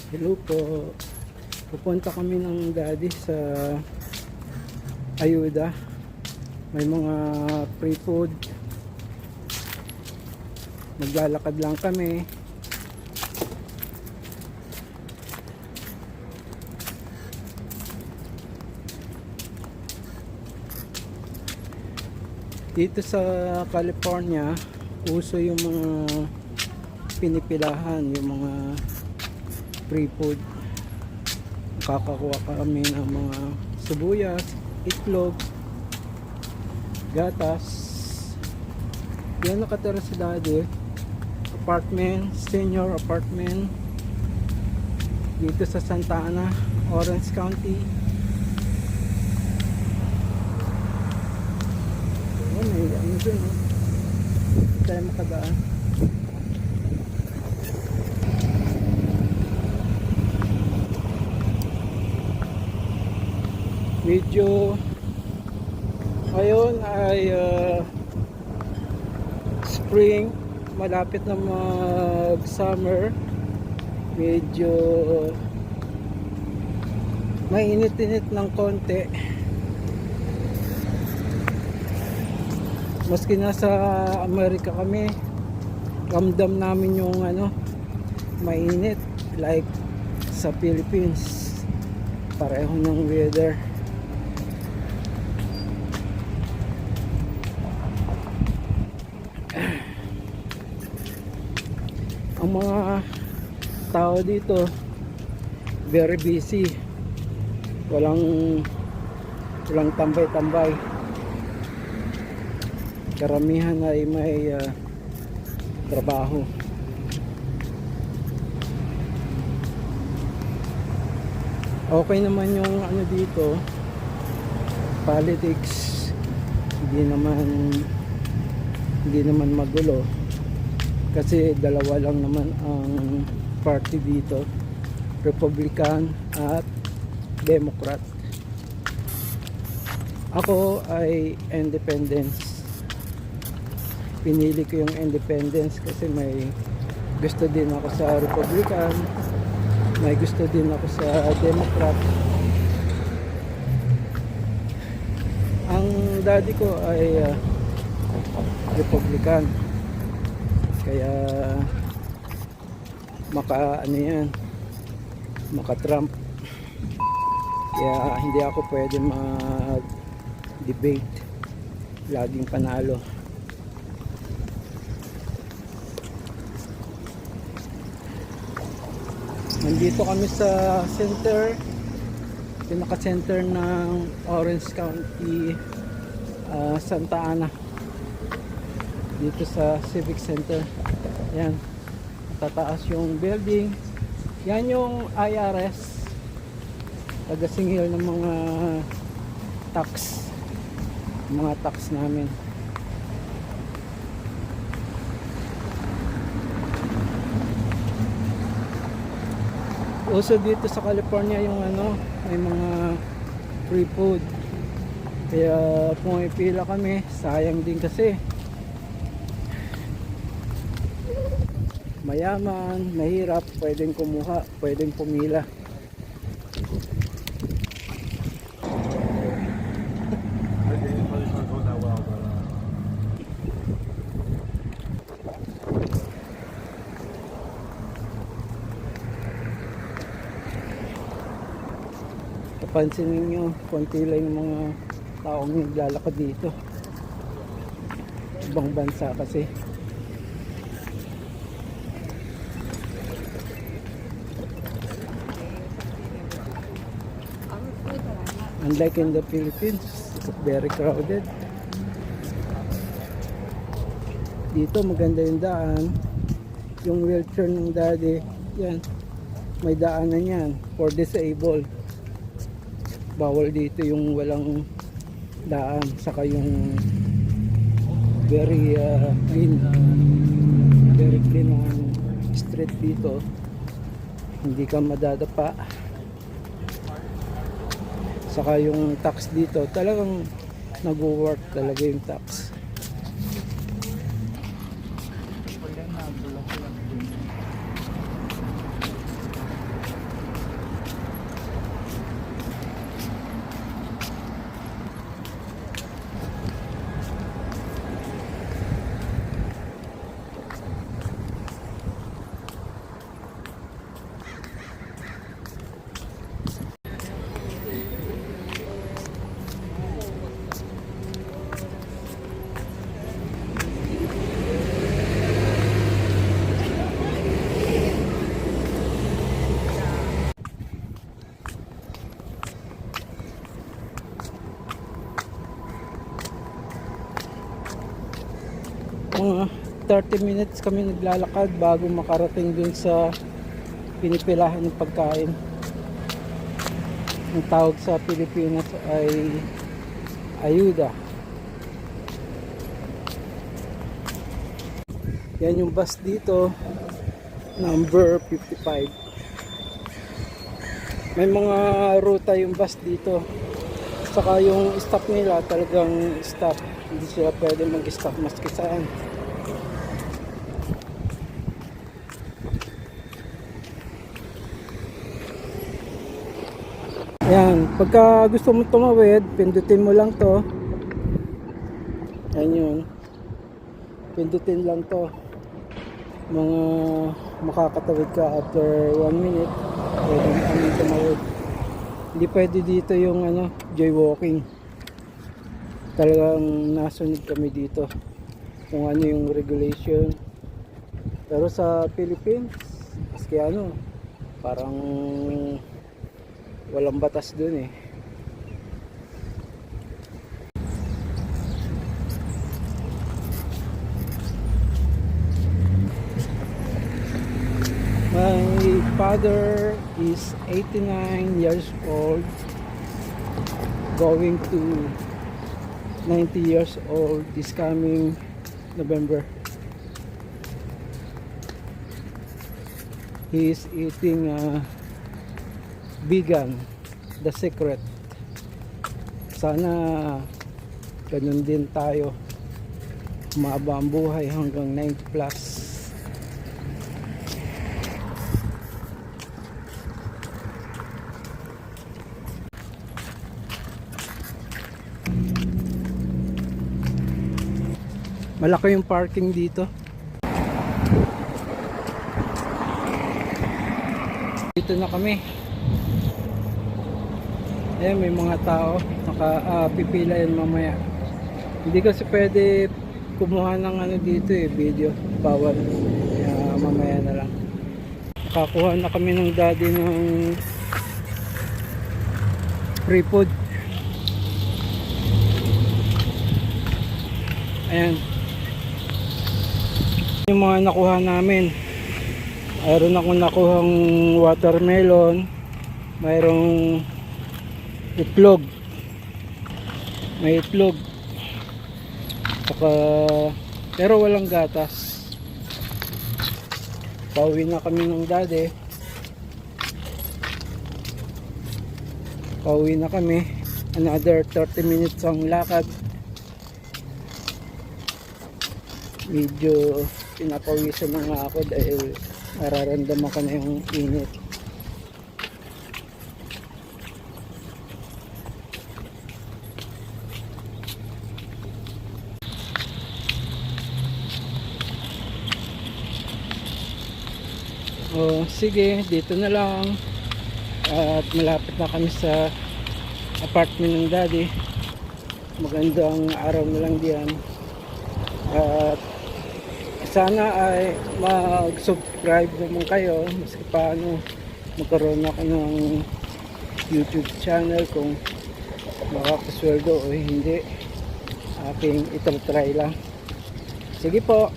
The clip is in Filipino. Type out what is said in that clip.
Hello po. Pupunta kami ng daddy sa Ayuda. May mga free food. Maglalakad lang kami. Dito sa California, uso yung mga pinipilahan, yung mga free food. Kakakuha kami ng mga sibuyas, itlog, gatas. Yan nakatira si daddy. Apartment, senior apartment. Dito sa Santa Ana, Orange County. May ano dun, no? Hindi tayo makadaan. Medyo ngayon ay spring, malapit na mag summer. Medyo mainit-init ng konti. Maski nasa Amerika kami, ramdam namin yung mainit like sa Philippines. Pareho ng weather. Ang mga tao dito very busy. Walang tambay-tambay. Karamihan ay may trabaho. Okay naman yung dito, politics. Hindi naman magulo kasi dalawa lang naman ang party dito, Republican at Democrat. Ako ay independence. Pinili ko yung independence kasi may gusto din ako sa Republican, may gusto din ako sa Democrat. Ang daddy ko ay Republican, kaya maka Trump, kaya hindi ako pwede mag-debate, laging panalo. Nandito kami sa center, pinaka-center ng Orange County, Santa Ana. Dito sa Civic Center. Yan. Tataas yung building. Yan yung IRS. Taga-singil ng mga tax. Mga tax namin. Also dito sa California yung may mga free food. Kaya pumipila kami, sayang din kasi. Mayaman, mahirap, pwedeng kumuha, pwedeng pumila. Kapansin ninyo, konti lang yung mga taong naglalakad dito. Ibang bansa kasi. Unlike in the Philippines, it's very crowded. Dito maganda yung daan. Yung wheelchair ng daddy, yan, may daanan yan for disabled. Bawal dito yung walang daan, saka yung very clean ang street dito, hindi ka madadapa. Saka yung tax dito talagang nag-work talaga yung tax. Mga 30 minutes kami naglalakad bago makarating dun sa pinipilahan ng pagkain. Ang tawag sa Pilipinas ay ayuda. Yan yung bus dito, number 55. May mga ruta yung bus dito. Saka yung stop nila talagang stop. Hindi sila pwede mag-stop maski saan. Yan, pagka gusto mo tumawid, pindutin mo lang to. Yan yun. Pindutin lang to. Mga makakatawid ka after 1 minute, pwede kami tumawid. Hindi pwede dito yung jaywalking. Talagang nasunod kami dito kung ano yung regulation. Pero sa Philippines, maski parang walang batas dun eh. My father is 89 years old, going to 90 years old this coming November. He is eating vegan, the secret. Sana ganun din tayo, umaba ang buhay hanggang 90 plus. Malaki yung parking dito. Dito na kami. Ayan, may mga tao pipila yan mamaya. Hindi kasi pwede kumuha ng dito video, bawal. Mamaya na lang. Nakakuha na kami ng daddy ng free food. Ayan yung mga nakuha namin. Mayroon akong nakuhang watermelon, mayroong itlog, may itlog, pero walang gatas. Pauwi na kami ng daddy. Pauwi na kami, another 30 minutes ang lakad. Medyo pinapawisan na nga ako dahil nararamdaman ko na yung init. Sige, dito na lang. At malapit na kami sa apartment ng daddy. Magandang araw na lang diyan. At sana ay mag-subscribe naman kayo, maski paano magkaroon ako ng YouTube channel, kung makakasweldo o hindi, aking itatry lang. Sige po.